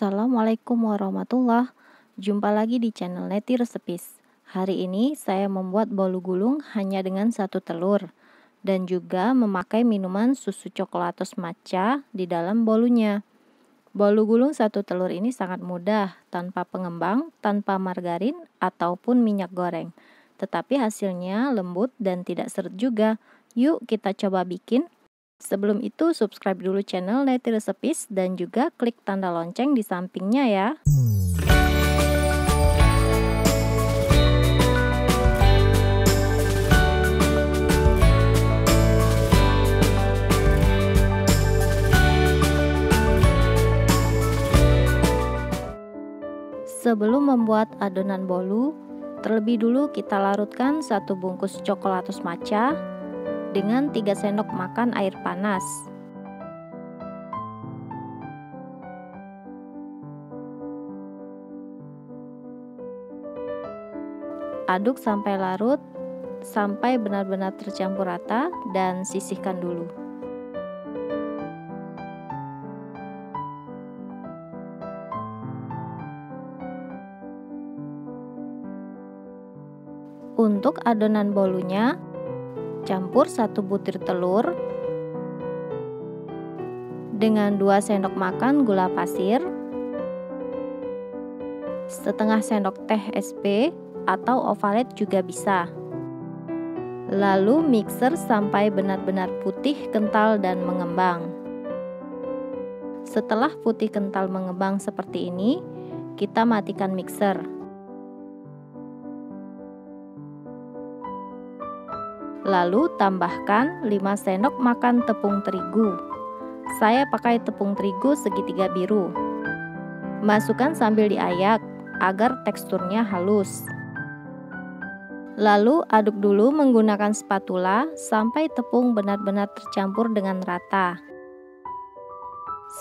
Assalamualaikum warahmatullah. Jumpa lagi di channel Neti Resepis. Hari ini saya membuat bolu gulung hanya dengan satu telur dan juga memakai minuman susu coklatos matcha di dalam bolunya. Bolu gulung satu telur ini sangat mudah, tanpa pengembang, tanpa margarin ataupun minyak goreng. Tetapi hasilnya lembut dan tidak seret juga. Yuk kita coba bikin. Sebelum itu subscribe dulu channel Neti Resepis dan juga klik tanda lonceng di sampingnya ya. Sebelum membuat adonan bolu, terlebih dulu kita larutkan 1 bungkus coklatos matcha dengan 3 sendok makan air panas. Aduk sampai larut, sampai benar-benar tercampur rata dan sisihkan dulu. Untuk adonan bolunya, campur 1 butir telur dengan 2 sendok makan gula pasir, setengah sendok teh SP atau ovalet juga bisa. Lalu mixer sampai benar-benar putih, kental dan mengembang. Setelah putih kental mengembang seperti ini, kita matikan mixer. Lalu tambahkan 5 sendok makan tepung terigu. Saya pakai tepung terigu segitiga biru. Masukkan sambil diayak agar teksturnya halus. Lalu aduk dulu menggunakan spatula sampai tepung benar-benar tercampur dengan rata.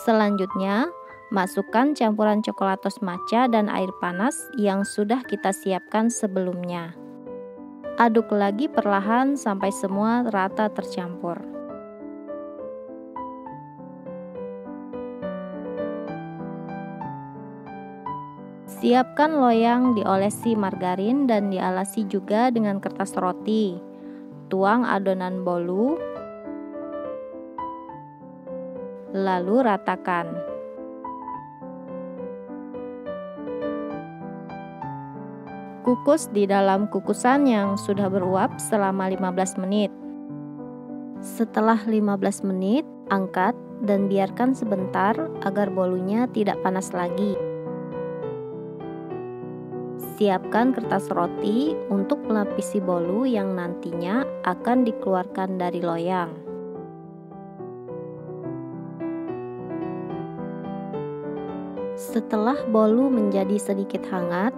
Selanjutnya, masukkan campuran coklatos matcha dan air panas yang sudah kita siapkan sebelumnya. Aduk lagi perlahan sampai semua rata tercampur. Siapkan loyang diolesi margarin dan dialasi juga dengan kertas roti. Tuang adonan bolu, lalu ratakan. Kukus di dalam kukusan yang sudah beruap selama 15 menit. Setelah 15 menit, angkat dan biarkan sebentar agar bolunya tidak panas lagi. Siapkan kertas roti untuk melapisi bolu yang nantinya akan dikeluarkan dari loyang. Setelah bolu menjadi sedikit hangat,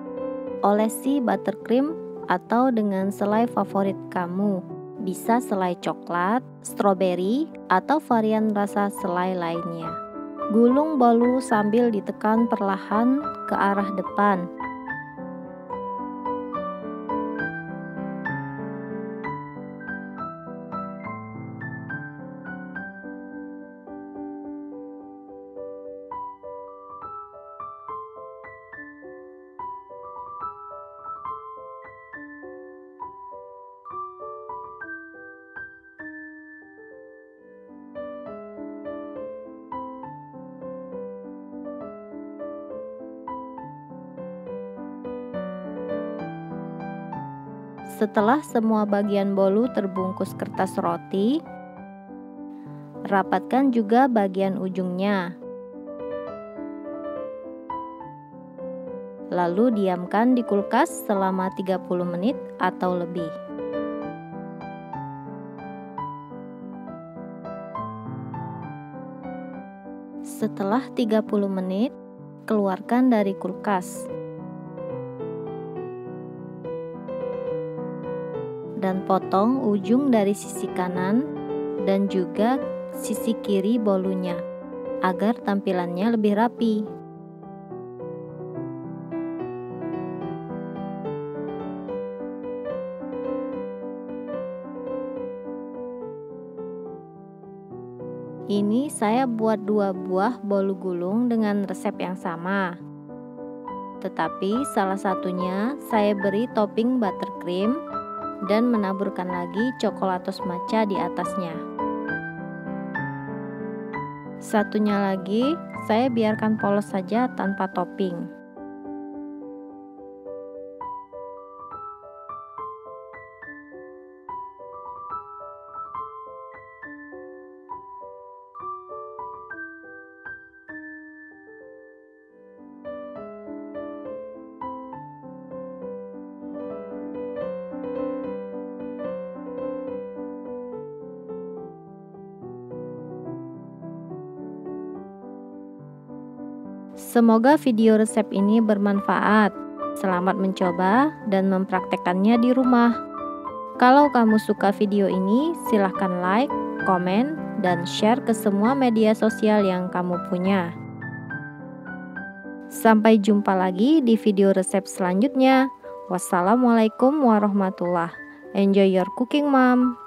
olesi buttercream atau dengan selai favorit kamu. Bisa selai coklat, stroberi, atau varian rasa selai lainnya. Gulung bolu sambil ditekan perlahan ke arah depan. Setelah semua bagian bolu terbungkus kertas roti, rapatkan juga bagian ujungnya. Lalu diamkan di kulkas selama 30 menit atau lebih. Setelah 30 menit, keluarkan dari kulkas. Dan potong ujung dari sisi kanan dan juga sisi kiri bolunya agar tampilannya lebih rapi. Ini saya buat 2 buah bolu gulung dengan resep yang sama. Tetapi salah satunya saya beri topping buttercream dan menaburkan lagi coklatos matcha di atasnya. Satunya lagi saya biarkan polos saja tanpa topping. Semoga video resep ini bermanfaat. Selamat mencoba dan mempraktekkannya di rumah. Kalau kamu suka video ini, silahkan like, komen, dan share ke semua media sosial yang kamu punya. Sampai jumpa lagi di video resep selanjutnya. Wassalamualaikum warahmatullahi wabarakatuh. Enjoy your cooking, mom.